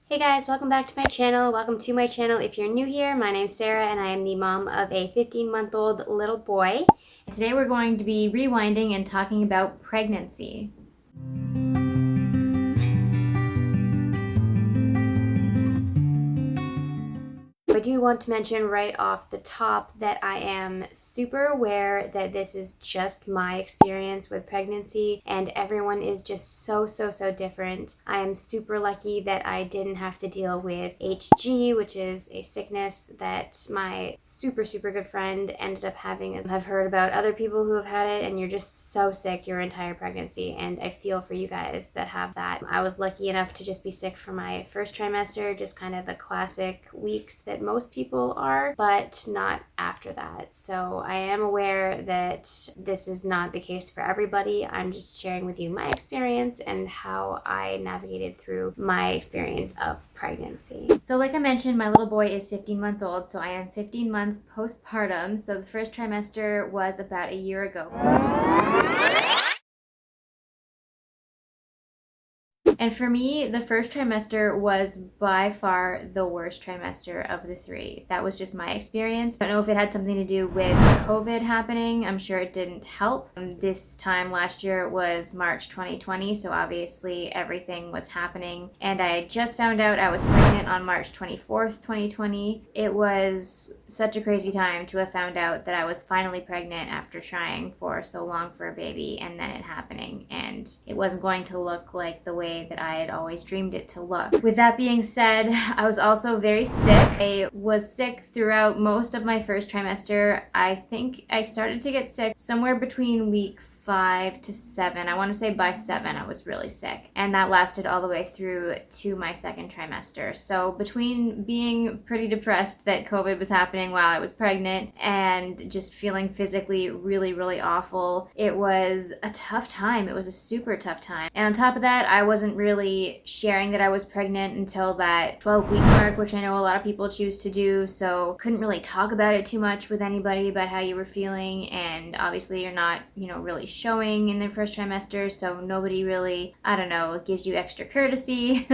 Hey guys, welcome back to my channel. Welcome to my channel. If you're new here, my name's Sarah and I am the mom of a 15-month-old little boy. Today we're going to be rewinding and talking about pregnancy. I do want to mention right off the top that I am super aware that this is just my experience with pregnancy and everyone is just so different. I am super lucky that I didn't have to deal with HG, which is a sickness that my super good friend ended up having. I've heard about other people who have had it and you're just so sick your entire pregnancy, and I feel for you guys that have that. I was lucky enough to just be sick for my first trimester, just kind of the classic weeks that most people are, but not after that. So I am aware that this is not the case for everybody. I'm just sharing with you my experience and how I navigated through my experience of pregnancy. So like I mentioned, my little boy is 15 months old, so I am 15 months postpartum. So the first trimester was about a year ago. And for me, the first trimester was by far the worst trimester of the three. That was just my experience. I don't know if it had something to do with COVID happening. I'm sure it didn't help. This time last year was March 2020, so obviously everything was happening. And I just found out I was pregnant on March 24th, 2020. It was such a crazy time to have found out that I was finally pregnant after trying for so long for a baby, and then it happening. And it wasn't going to look like the way that I had always dreamed it to look. With that being said, I was also very sick. I was sick throughout most of my first trimester. I think I started to get sick somewhere between week 5 to 7. I want to say by 7 I was really sick, and that lasted all the way through to my second trimester. So between being pretty depressed that COVID was happening while I was pregnant and just feeling physically really awful, it was a tough time. It was a super tough time. And on top of that, I wasn't really sharing that I was pregnant until that 12-week mark, which I know a lot of people choose to do, so couldn't really talk about it too much with anybody about how you were feeling. And obviously you're not, really showing in their first trimester, so nobody really, gives you extra courtesy.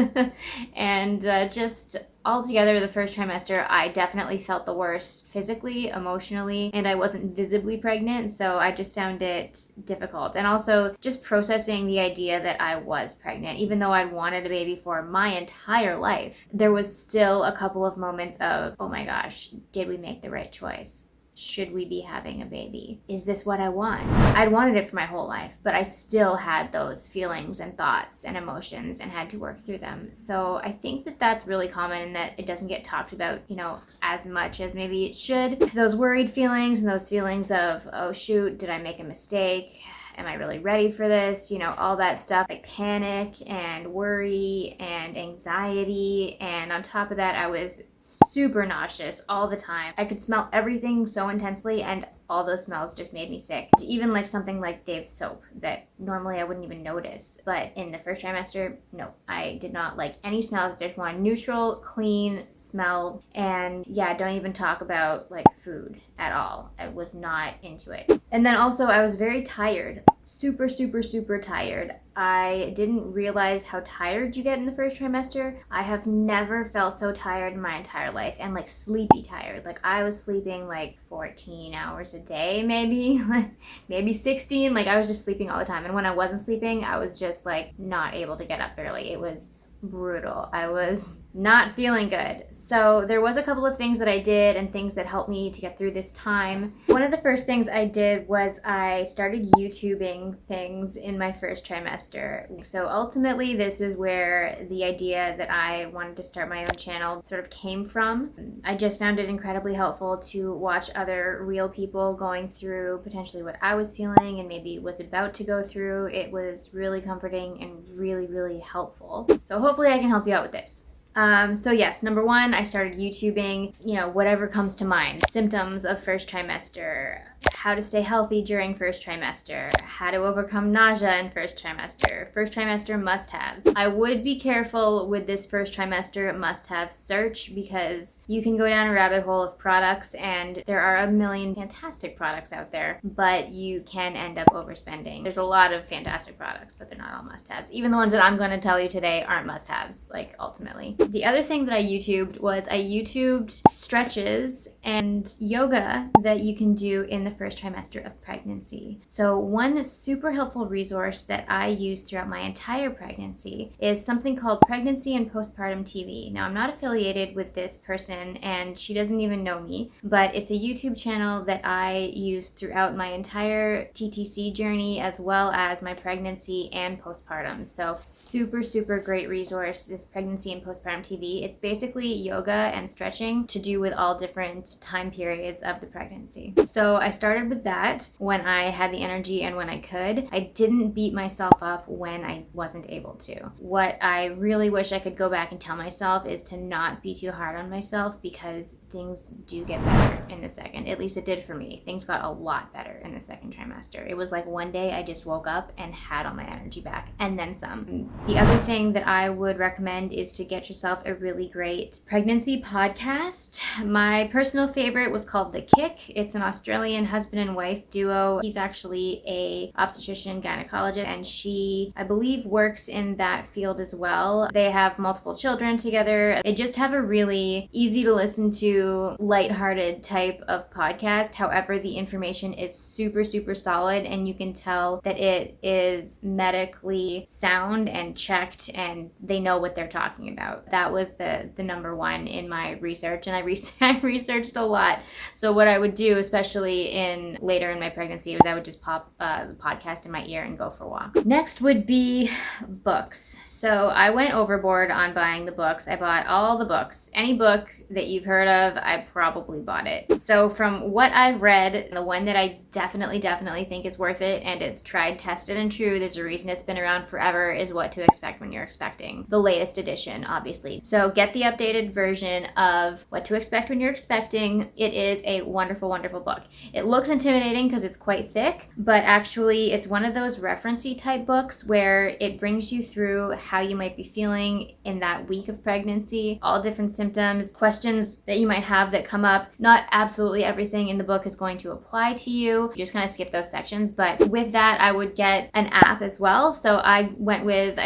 And just altogether, the first trimester, I definitely felt the worst physically, emotionally, and I wasn't visibly pregnant, so I just found it difficult. And also just processing the idea that I was pregnant. Even though I'd wanted a baby for my entire life, there was still a couple of moments of, oh my gosh, did we make the right choice? Should we be having a baby? Is this what I want? I'd wanted it for my whole life, but I still had those feelings and thoughts and emotions and had to work through them. So I think that that's really common and that it doesn't get talked about, as much as maybe it should. Those worried feelings and those feelings of, oh shoot, did I make a mistake? Am I really ready for this? All that stuff, like panic and worry and anxiety. And on top of that, I was super nauseous all the time. I could smell everything so intensely, and all those smells just made me sick. Even like something like Dave's soap that normally I wouldn't even notice. But in the first trimester, no, I did not like any smells. I just wanted neutral, clean smell. And yeah, don't even talk about like food at all. I was not into it. And then also I was very tired. Super tired. I didn't realize how tired you get in the first trimester. I have never felt so tired in my entire life, and like sleepy tired. Like I was sleeping like 14 hours a day, maybe 16. Like I was just sleeping all the time. And when I wasn't sleeping, I was just like not able to get up early. It was brutal. I was not feeling good. So there was a couple of things that I did and things that helped me to get through this time. One of the first things I did was I started YouTubing things in my first trimester. So ultimately this is where the idea that I wanted to start my own channel sort of came from. I just found it incredibly helpful to watch other real people going through potentially what I was feeling and maybe was about to go through. It was really comforting and really helpful. So hopefully I can help you out with this. So yes, number one, I started YouTubing, whatever comes to mind. Symptoms of first trimester, how to stay healthy during first trimester, how to overcome nausea in first trimester must-haves. I would be careful with this first trimester must-have search because you can go down a rabbit hole of products, and there are a million fantastic products out there, but you can end up overspending. There's a lot of fantastic products, but they're not all must-haves. Even the ones that I'm going to tell you today aren't must-haves, like, ultimately. The other thing that I YouTubed was I YouTubed stretches and yoga that you can do in the first trimester of pregnancy. So one super helpful resource that I used throughout my entire pregnancy is something called Pregnancy and Postpartum TV. Now, I'm not affiliated with this person, and she doesn't even know me, but it's a YouTube channel that I used throughout my entire TTC journey, as well as my pregnancy and postpartum. So super, super great resource, this Pregnancy and Postpartum TV. It's basically yoga and stretching to do with all different time periods of the pregnancy. So I started with that when I had the energy and when I could. I didn't beat myself up when I wasn't able to. What I really wish I could go back and tell myself is to not be too hard on myself, because things do get better in the second. At least it did for me. Things got a lot better in the second trimester. It was like one day I just woke up and had all my energy back, and then some. The other thing that I would recommend is to get yourself a really great pregnancy podcast. My personal favorite was called The Kick. It's an Australian husband and wife duo. He's actually a obstetrician gynecologist, and she, I believe, works in that field as well. They have multiple children together. They just have a really easy to listen to, lighthearted type of podcast. However, the information is super, super solid, and you can tell that it is medically sound and checked, and they know what they're talking about. That was the number one in my research, and I researched a lot. So what I would do, especially later in my pregnancy, was I would just pop the podcast in my ear and go for a walk. Next would be books. So I went overboard on buying the books. I bought all the books. Any book that you've heard of, I probably bought it. So from what I've read, the one that I definitely think is worth it, and it's tried, tested, and true, there's a reason it's been around forever, is What to Expect When You're Expecting. The latest edition, obviously. So get the updated version of What to Expect When You're Expecting. It is a wonderful, wonderful book. It looks intimidating because it's quite thick, but actually it's one of those reference-y type books where it brings you through how you might be feeling in that week of pregnancy, all different symptoms, questions that you might have that come up. Not absolutely everything in the book is going to apply to you. You just kind of skip those sections, but with that, I would get an app as well. So I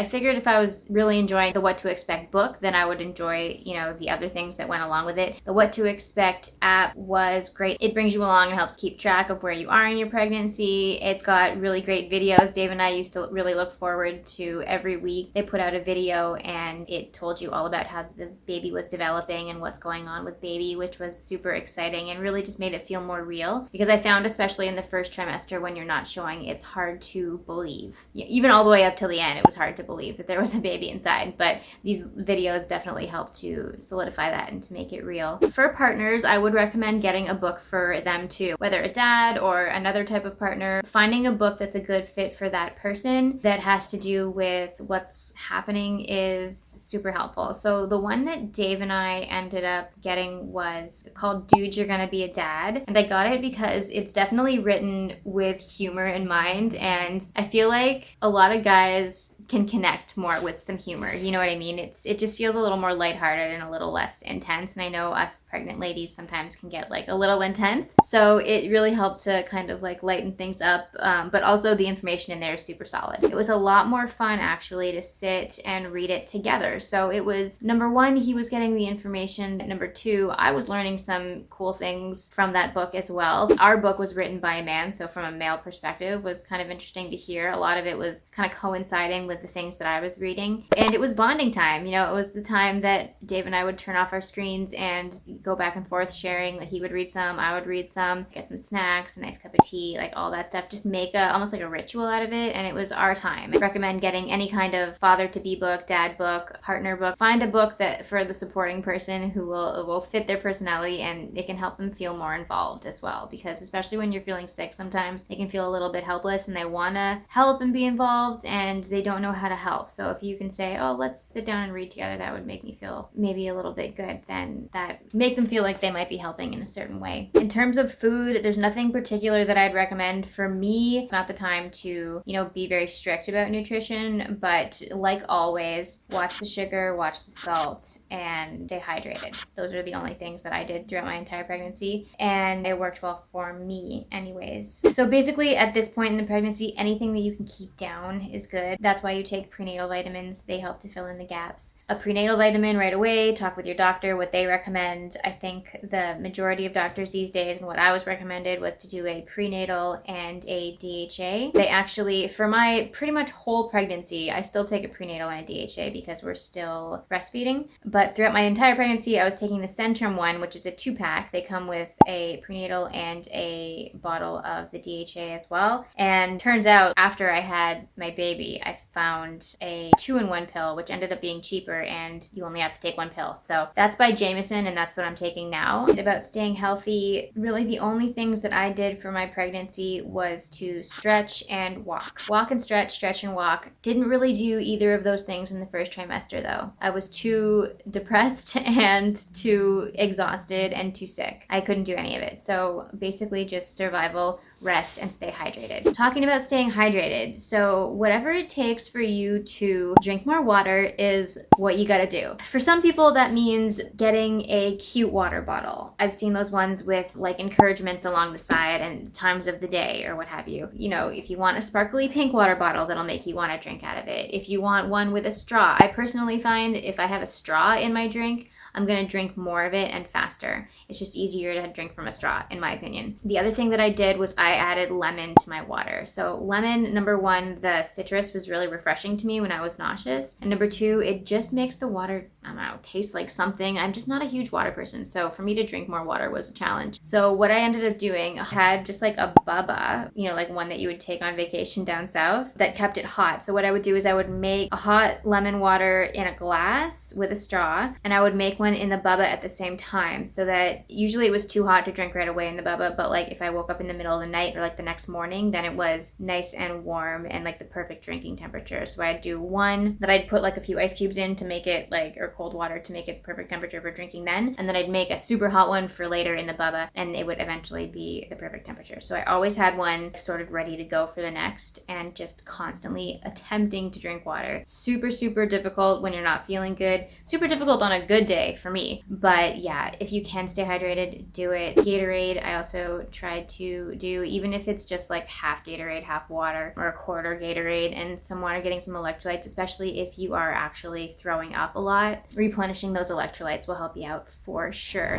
figured if I was really enjoying the What to Expect book, then I would enjoy, the other things that went along with it. The What to Expect app was great. It brings you along and helps keep track of where you are in your pregnancy. It's got really great videos. Dave and I used to really look forward to every week they put out a video, and it told you all about how the baby was developing and what's going on with baby, which was super exciting and really just made it feel more real, because I found, especially in the first trimester, when you're not showing, it's hard to believe. Even all the way up till the end, it was hard to believe that there was a baby inside, but these videos definitely help to solidify that and to make it real. For partners, I would recommend getting a book for them too, whether a dad or another type of partner. Finding a book that's a good fit for that person that has to do with what's happening is super helpful. So the one that Dave and I ended up getting was called Dude, You're Gonna Be a Dad, and I got it because it's definitely written with humor in mind, and I feel like a lot of guys can connect more with some humor. You know what I mean? It just feels a little more lighthearted and a little less intense. And I know us pregnant ladies sometimes can get like a little intense. So it really helped to kind of like lighten things up. But also the information in there is super solid. It was a lot more fun actually to sit and read it together. So it was, number one, he was getting the information. Number two, I was learning some cool things from that book as well. Our book was written by a man, so from a male perspective was kind of interesting to hear. A lot of it was kind of coinciding with the things that I was reading. And it was bonding time. You know, it was the time that Dave and I would turn off our screens and go back and forth sharing. Like he would read some, I would read some, get some snacks, a nice cup of tea, like all that stuff. Just make almost like a ritual out of it. And it was our time. I recommend getting any kind of father-to-be book, dad book, partner book. Find a book that for the supporting person who will fit their personality, and it can help them feel more involved as well. Because especially when you're feeling sick, sometimes they can feel a little bit helpless and they want to help and be involved and they don't know know how to help. So if you can say, oh, let's sit down and read together, that would make me feel maybe a little bit good. Then that make them feel like they might be helping in a certain way. In terms of food, there's nothing particular that I'd recommend. For me, it's not the time to, be very strict about nutrition, but like always, watch the sugar, watch the salt, and stay hydrated. Those are the only things that I did throughout my entire pregnancy, and it worked well for me anyways. So basically, at this point in the pregnancy, anything that you can keep down is good. That's why you take prenatal vitamins. They help to fill in the gaps. A prenatal vitamin right away, talk with your doctor what they recommend. I think the majority of doctors these days, and what I was recommended, was to do a prenatal and a DHA. They actually, for my pretty much whole pregnancy, I still take a prenatal and a DHA because we're still breastfeeding. But throughout my entire pregnancy, I was taking the Centrum one, which is a 2-pack. They come with a prenatal and a bottle of the DHA as well. And turns out after I had my baby, I found a 2-in-1 pill, which ended up being cheaper, and you only have to take one pill. So that's by Jameson, and that's what I'm taking now. And about staying healthy, really the only things that I did for my pregnancy was to stretch and walk. Walk and stretch and walk. Didn't really do either of those things in the first trimester though. I was too depressed and too exhausted and too sick. I couldn't do any of it. So basically just survival, rest, and stay hydrated. Talking about staying hydrated, so whatever it takes for you to drink more water is what you gotta do. For some people, that means getting a cute water bottle. I've seen those ones with like encouragements along the side and times of the day or what have you. If you want a sparkly pink water bottle, that'll make you want to drink out of it. If you want one with a straw, I personally find if I have a straw in my drink, I'm going to drink more of it and faster. It's just easier to drink from a straw, in my opinion. The other thing that I did was I added lemon to my water. So lemon, number one, the citrus was really refreshing to me when I was nauseous. And number two, it just makes the water, I don't know, taste like something. I'm just not a huge water person. So for me to drink more water was a challenge. So what I ended up doing, I had just like a bubba, like one that you would take on vacation down south that kept it hot. So what I would do is I would make a hot lemon water in a glass with a straw, and I would make one in the bubba at the same time, so that usually it was too hot to drink right away in the bubba, but like if I woke up in the middle of the night or like the next morning, then it was nice and warm and like the perfect drinking temperature. So I'd do one that I'd put like a few ice cubes in to make it or cold water to make it the perfect temperature for drinking then, and then I'd make a super hot one for later in the bubba, and it would eventually be the perfect temperature. So I always had one sort of ready to go for the next, and just constantly attempting to drink water. Super, super difficult when you're not feeling good. Super difficult on a good day for me. But yeah, if you can stay hydrated, do it. Gatorade, I also tried to do, even if it's just like half Gatorade, half water, or a quarter Gatorade and some water, getting some electrolytes, especially if you are actually throwing up a lot. Replenishing those electrolytes will help you out for sure.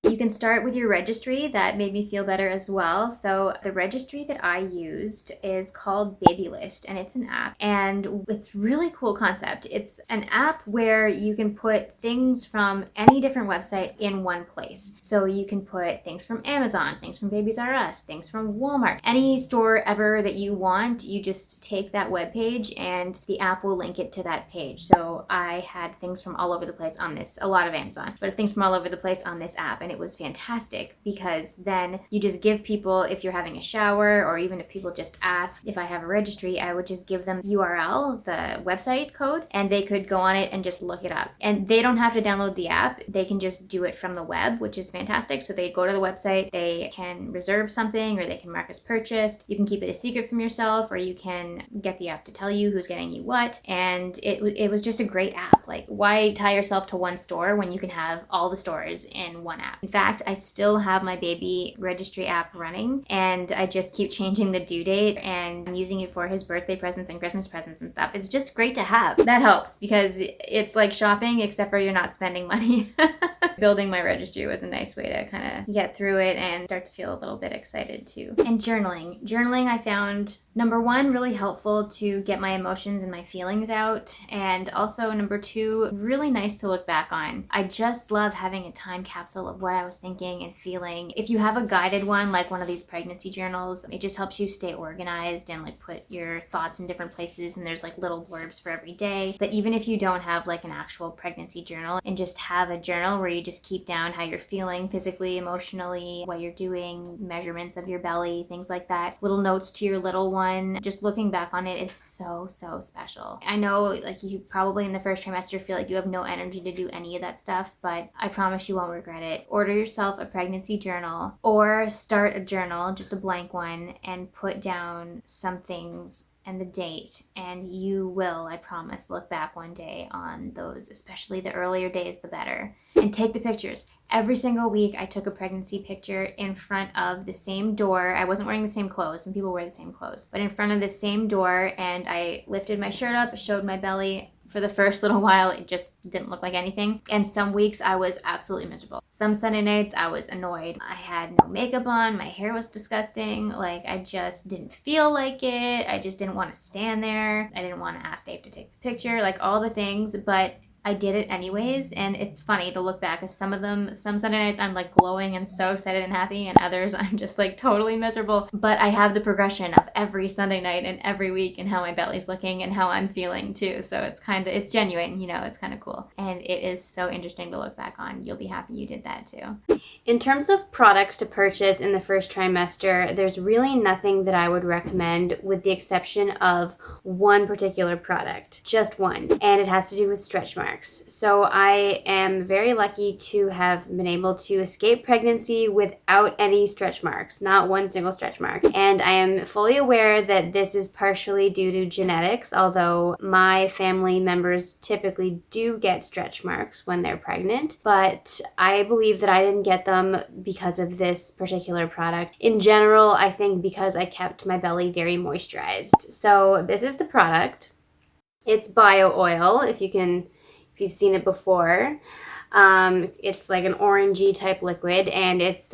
You can start with your registry. That made me feel better as well. So the registry that I used is called Baby List, and it's an app, and it's really cool concept. It's an app where you can put things from any different website in one place. So you can put things from Amazon, things from Babies R Us, things from Walmart, any store ever that you want. You just take that web page and the app will link it to that page. So I had things from all over the place on this, a lot of Amazon, but things from all over the place on this app, and it was fantastic because then you just give people, if you're having a shower, or even if people just ask if I have a registry, I would just give them URL, the website code, and they could go on it and just look it up. And they don't have to download the app. They can just do it from the web, which is fantastic. So they go to the website, they can reserve something, or they can mark as purchased. You can keep it a secret from yourself, or you can get the app to tell you who's getting you what. And it was just a great app. Like, why tie yourself to one store when you can have all the stores in one app? In fact, I still have my baby registry app running, and I just keep changing the due date, and I'm using it for his birthday presents and Christmas presents and stuff. It's just great to have. That helps because it's like shopping, except for you're not spending money. Building my registry was a nice way to kind of get through it and start to feel a little bit excited too. And journaling. Journaling I found, number one, really helpful to get my emotions and my feelings out, and also number two, really nice to look back on. I just love having a time capsule of what I I was thinking and feeling. If you have a guided one, like one of these pregnancy journals, it just helps you stay organized and like put your thoughts in different places, and there's like little blurbs for every day. But even if you don't have like an actual pregnancy journal, and just have a journal where you just keep down how you're feeling physically, emotionally, what you're doing, measurements of your belly, things like that, little notes to your little one, just looking back on it is so special. I know like you probably in the first trimester feel like you have no energy to do any of that stuff, but I promise you won't regret it. Order yourself a pregnancy journal or start a journal, just a blank one, and put down some things and the date, and you will, I promise, look back one day on those, especially the earlier days, the better. And take the pictures. Every single week, I took a pregnancy picture in front of the same door. I wasn't wearing the same clothes. Some people wear the same clothes. But in front of the same door, and I lifted my shirt up, showed my belly. For the first little while, it just didn't look like anything. And some weeks, I was absolutely miserable. Some Sunday nights, I was annoyed. I had no makeup on. My hair was disgusting. Like, I just didn't feel like it. I just didn't want to stand there. I didn't want to ask Dave to take the picture. Like, all the things. But I did it anyways, and it's funny to look back, because some Sunday nights I'm like glowing and so excited and happy, and others I'm just like totally miserable. But I have the progression of every Sunday night and every week, and how my belly's looking and how I'm feeling too. So it's genuine, it's kind of cool. And it is so interesting to look back on. You'll be happy you did that too. In terms of products to purchase in the first trimester, there's really nothing that I would recommend, with the exception of one particular product, just one, and it has to do with stretch marks. So I am very lucky to have been able to escape pregnancy without any stretch marks, not one single stretch mark. And I am fully aware that this is partially due to genetics, although my family members typically do get stretch marks when they're pregnant. But I believe that I didn't get them because of this particular product. In general, I think because I kept my belly very moisturized. So this is the product. It's bio oil, if you've seen it before. It's like an orangey type liquid, and it's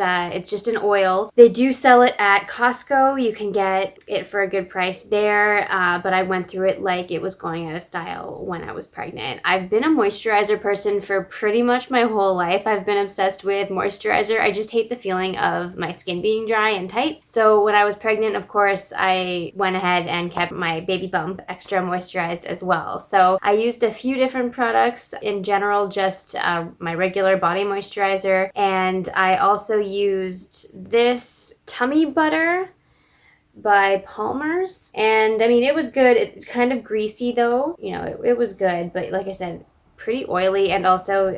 just an oil. They do sell it at Costco. You can get it for a good price there, but I went through it like it was going out of style when I was pregnant. I've been a moisturizer person for pretty much my whole life. I've been obsessed with moisturizer. I just hate the feeling of my skin being dry and tight. So when I was pregnant, of course, I went ahead and kept my baby bump extra moisturized as well. So I used a few different products. In general, just my regular body moisturizer, and I also used this tummy butter by Palmer's, and I mean, it was good. It's kind of greasy though, it was good, but like I said, pretty oily, and also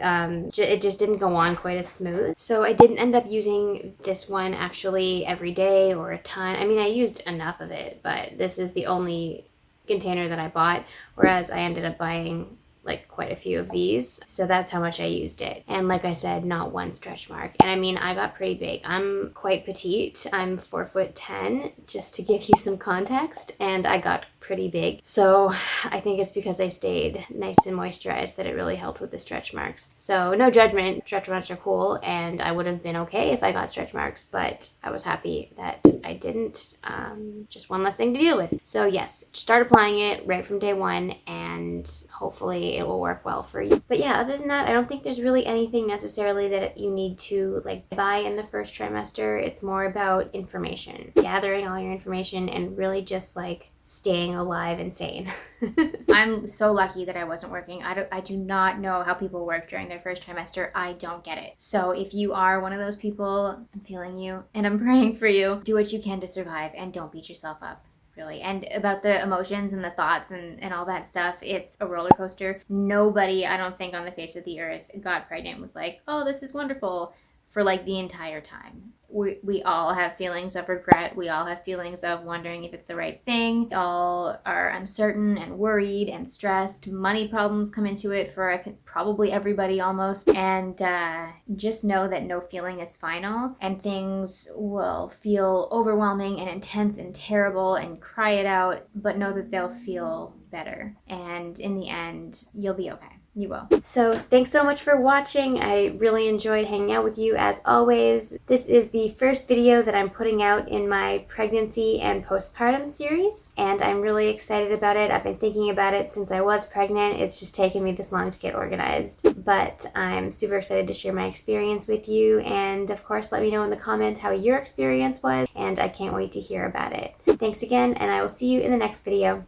it just didn't go on quite as smooth. So I didn't end up using this one actually every day or a ton. I mean, I used enough of it, but this is the only container that I bought, whereas I ended up buying like quite a few of these. So that's how much I used it. And like I said, not one stretch mark. And I mean, I got pretty big. I'm quite petite. I'm 4'10", just to give you some context. And I got pretty big. So I think it's because I stayed nice and moisturized that it really helped with the stretch marks. So no judgment. Stretch marks are cool, and I would have been okay if I got stretch marks, but I was happy that I didn't. Just one less thing to deal with. So yes, start applying it right from day one, and hopefully it will work well for you. But yeah, other than that, I don't think there's really anything necessarily that you need to like buy in the first trimester. It's more about information, gathering all your information, and really just like staying alive and sane. I'm so lucky that I wasn't working. I do not know how people work during their first trimester. I don't get it. So if you are one of those people, I'm feeling you and I'm praying for you. Do what you can to survive, and don't beat yourself up. Really. And about the emotions and the thoughts and all that stuff, it's a roller coaster. Nobody, I don't think, on the face of the earth got pregnant and was like, oh, this is wonderful, for like the entire time. We all have feelings of regret. We all have feelings of wondering if it's the right thing. We all are uncertain and worried and stressed. Money problems come into it for probably everybody almost. And just know that no feeling is final, and things will feel overwhelming and intense and terrible, and cry it out, but know that they'll feel better. And in the end, you'll be okay. You will. So thanks so much for watching. I really enjoyed hanging out with you as always. This is the first video that I'm putting out in my pregnancy and postpartum series, and I'm really excited about it. I've been thinking about it since I was pregnant. It's just taken me this long to get organized, but I'm super excited to share my experience with you, and of course let me know in the comments how your experience was, and I can't wait to hear about it. Thanks again, and I will see you in the next video.